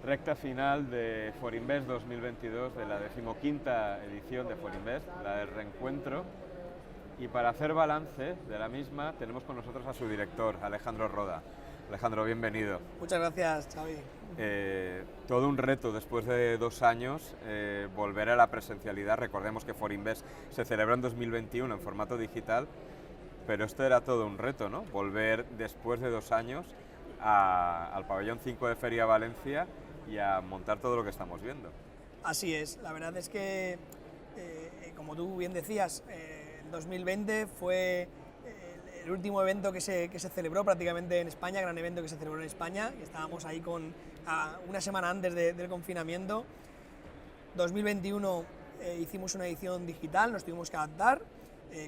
Recta final de Forinvest 2022, de la 15ª edición de Forinvest, la del reencuentro. Y para hacer balance de la misma tenemos con nosotros a su director, Alejandro Roda. Alejandro, bienvenido. Muchas gracias, Xavi. Todo un reto después de 2 años, volver a la presencialidad. Recordemos que Forinvest se celebró en 2021 en formato digital, pero esto era todo un reto, ¿no? Volver después de 2 años al pabellón 5 de Feria Valencia y a montar todo lo que estamos viendo. Así es, la verdad es que, como tú bien decías, 2020 fue el último evento que se celebró prácticamente en España, gran evento que se celebró en España, y estábamos ahí una semana antes del confinamiento. 2021 hicimos una edición digital, nos tuvimos que adaptar,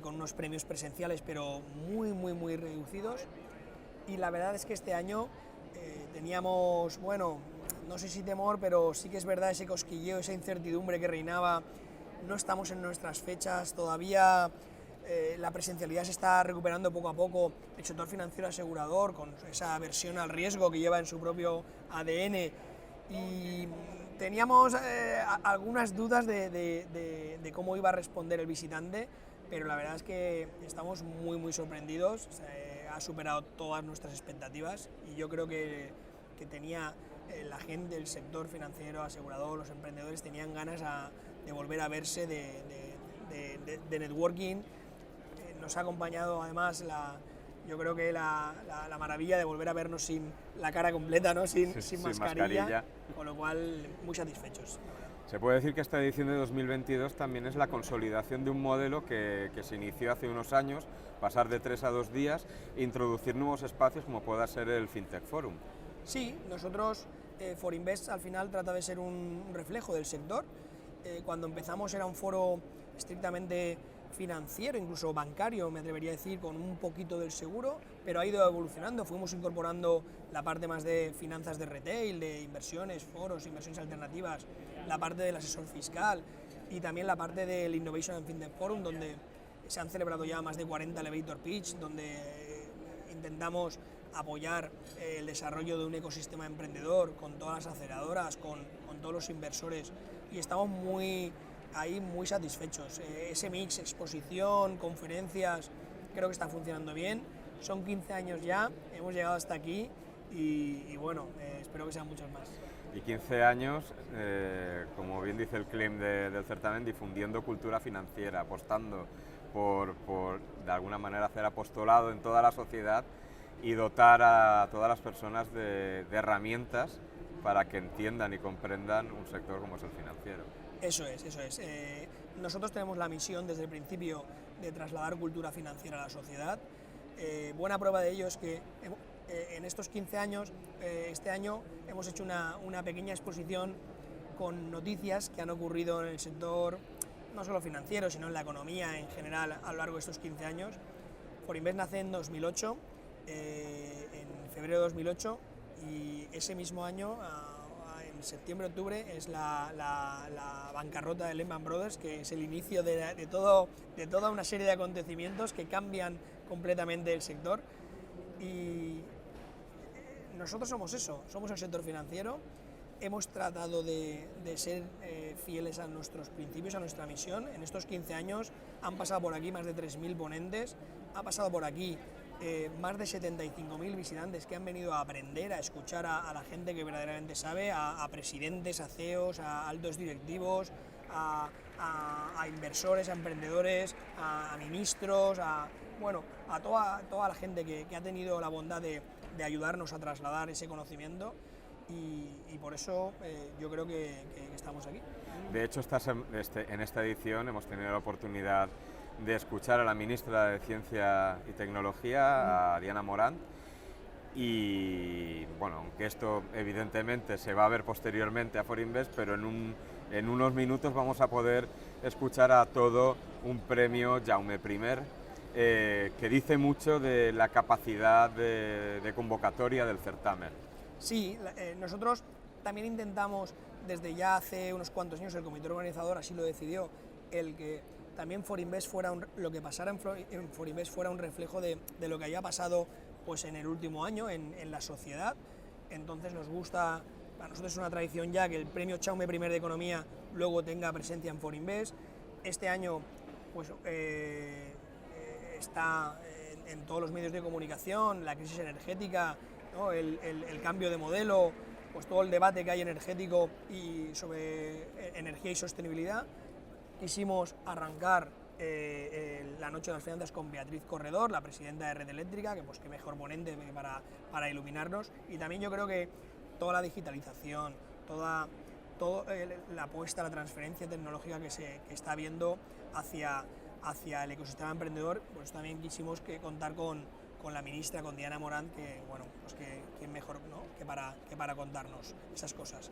con unos premios presenciales, pero muy reducidos. Y la verdad es que este año teníamos, bueno, no sé si temor, pero sí que es verdad ese cosquilleo, esa incertidumbre que reinaba. No estamos en nuestras fechas, todavía la presencialidad se está recuperando poco a poco. El sector financiero asegurador, con esa aversión al riesgo que lleva en su propio ADN, y teníamos algunas dudas de cómo iba a responder el visitante, pero la verdad es que estamos muy sorprendidos. Ha superado todas nuestras expectativas y yo creo que tenía la gente del sector financiero asegurador, los emprendedores tenían ganas de volver a verse, de networking. Nos ha acompañado además yo creo que la maravilla de volver a vernos sin la cara completa, ¿no? sin mascarilla, con lo cual muy satisfechos. Se puede decir que esta edición de 2022 también es la consolidación de un modelo que se inició hace unos años, pasar de 3 a 2 días e introducir nuevos espacios como pueda ser el FinTech Forum. Sí, nosotros, Forinvest al final trata de ser un reflejo del sector. Cuando empezamos era un foro estrictamente financiero, incluso bancario, me atrevería a decir, con un poquito del seguro, pero ha ido evolucionando. Fuimos incorporando la parte más de finanzas de retail, de inversiones, foros, inversiones alternativas, la parte del asesor fiscal y también la parte del Innovation and FinTech Forum, donde se han celebrado ya más de 40 elevator pitch, donde intentamos apoyar el desarrollo de un ecosistema emprendedor con todas las aceleradoras, con todos los inversores, y estamos muy satisfechos. Ese mix, exposición, conferencias, creo que está funcionando bien. Son 15 años ya, hemos llegado hasta aquí y bueno, espero que sean muchos más. Y 15 años, como bien dice el claim del certamen, difundiendo cultura financiera, apostando por de alguna manera hacer apostolado en toda la sociedad y dotar a todas las personas de herramientas para que entiendan y comprendan un sector como es el financiero. Eso es. Nosotros tenemos la misión desde el principio de trasladar cultura financiera a la sociedad. Buena prueba de ello es que en estos 15 años, este año, hemos hecho una pequeña exposición con noticias que han ocurrido en el sector, no solo financiero, sino en la economía en general a lo largo de estos 15 años. Forinvest nace en 2008, en febrero de 2008, y ese mismo año, en septiembre-octubre, es la bancarrota de Lehman Brothers, que es el inicio de toda una serie de acontecimientos que cambian completamente el sector. Y nosotros somos eso, somos el sector financiero. Hemos tratado de ser fieles a nuestros principios, a nuestra misión. En estos 15 años han pasado por aquí más de 3.000 ponentes, ha pasado por aquí más de 75.000 visitantes que han venido a aprender, a escuchar a la gente que verdaderamente sabe, a presidentes, a CEOs, a altos directivos, a inversores, a emprendedores, a ministros, a toda la gente que ha tenido la bondad de ayudarnos a trasladar ese conocimiento, y por eso yo creo que estamos aquí. De hecho, en esta edición hemos tenido la oportunidad de escuchar a la ministra de Ciencia y Tecnología, a Diana Morant, y bueno, aunque esto evidentemente se va a ver posteriormente a Forinvest, pero en unos minutos vamos a poder escuchar a todo un premio Jaume I, que dice mucho de la capacidad de convocatoria del certamen. Sí, nosotros también intentamos, desde ya hace unos cuantos años, el comité organizador así lo decidió, el que también Forinvest lo que pasara en Forinvest fuera un reflejo de lo que haya pasado pues en el último año en la sociedad. Entonces nos gusta para nosotros es una tradición ya que el premio Jaume I de Economía luego tenga presencia en ForInvest. Este año pues, está en todos los medios de comunicación, la crisis energética, ¿no? el cambio de modelo, pues todo el debate que hay energético y sobre energía y sostenibilidad. Quisimos arrancar la noche de las finanzas con Beatriz Corredor, la presidenta de Red Eléctrica, que pues qué mejor ponente para iluminarnos, y también yo creo que toda la digitalización, toda la apuesta, la transferencia tecnológica que está habiendo hacia el ecosistema emprendedor, pues también quisimos contar con la ministra, con Diana Morant, que bueno, pues que quién mejor, ¿no? que para contarnos esas cosas.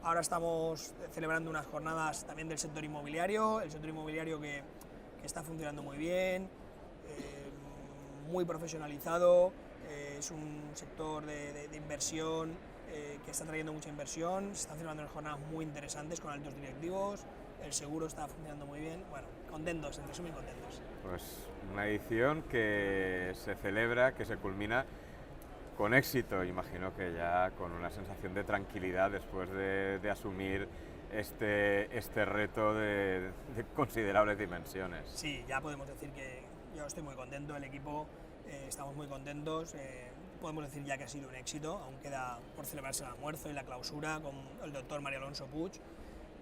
Ahora estamos celebrando unas jornadas también del sector inmobiliario, el sector inmobiliario que está funcionando muy bien, muy profesionalizado, es un sector de inversión que está trayendo mucha inversión, se están celebrando unas jornadas muy interesantes con altos directivos, el seguro está funcionando muy bien, bueno, contentos, en resumen contentos. Pues una edición que se celebra, que se culmina con éxito, imagino que ya con una sensación de tranquilidad después de asumir este reto de considerables dimensiones. Sí, ya podemos decir que yo estoy muy contento, el equipo estamos muy contentos, podemos decir ya que ha sido un éxito, aún queda por celebrarse el almuerzo y la clausura con el doctor Mario Alonso Puig,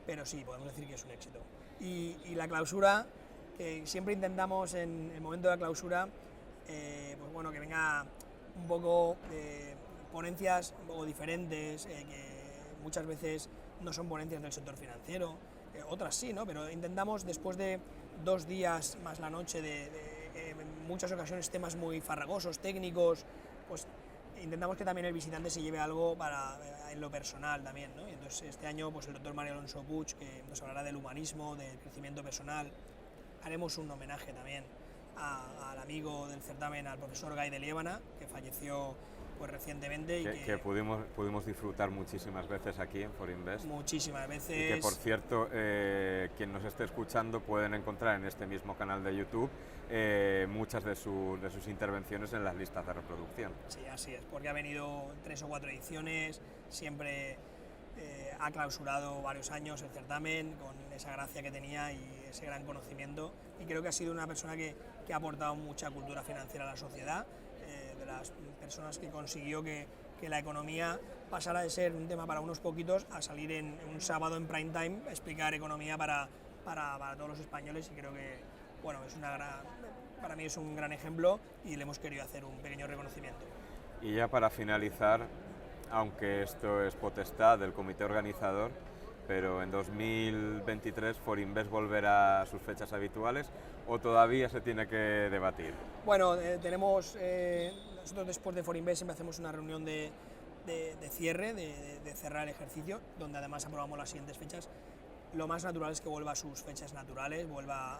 pero sí, podemos decir que es un éxito. Y la clausura, que siempre intentamos en el momento de la clausura, pues bueno, que venga un poco ponencias un poco diferentes, que muchas veces no son ponencias del sector financiero, otras sí, ¿no? Pero intentamos, después de 2 días más la noche en muchas ocasiones temas muy farragosos, técnicos, pues intentamos que también el visitante se lleve algo en lo personal también, ¿no? Y entonces este año pues el doctor Mario Alonso Puig, que nos hablará del humanismo, del crecimiento personal. Haremos un homenaje también al amigo del certamen, al profesor Guy de Liébana, que falleció pues recientemente. Que pudimos disfrutar muchísimas veces aquí en ForInvest. Muchísimas veces. Y que, por cierto, quien nos esté escuchando pueden encontrar en este mismo canal de YouTube muchas de sus intervenciones en las listas de reproducción. Sí, así es, porque ha venido 3 o 4 ediciones, siempre ha clausurado varios años el certamen con esa gracia que tenía y ese gran conocimiento, y creo que ha sido una persona que ha aportado mucha cultura financiera a la sociedad, de las personas que consiguió que la economía pasara de ser un tema para unos poquitos a salir en un sábado en prime time a explicar economía para todos los españoles, y creo que bueno, para mí es un gran ejemplo y le hemos querido hacer un pequeño reconocimiento. Y ya para finalizar, aunque esto es potestad del comité organizador, pero en 2023 ForInvest volverá a sus fechas habituales, ¿o todavía se tiene que debatir? Bueno, nosotros después de ForInvest siempre hacemos una reunión de cierre, de cerrar el ejercicio, donde además aprobamos las siguientes fechas. Lo más natural es que vuelva a sus fechas naturales, vuelva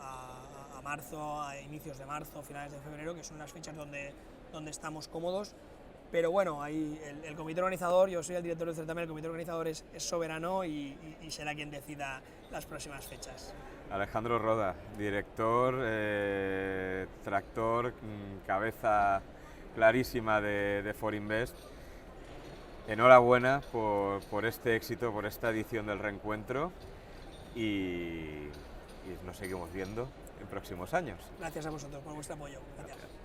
a marzo, a inicios de marzo, finales de febrero, que son las fechas donde estamos cómodos. Pero bueno, ahí el comité organizador, yo soy el director del certamen, el comité organizador es soberano y será quien decida las próximas fechas. Alejandro Roda, director, tractor, cabeza clarísima de ForInvest. Enhorabuena por este éxito, por esta edición del reencuentro, y nos seguimos viendo en próximos años. Gracias a vosotros por vuestro apoyo. Gracias.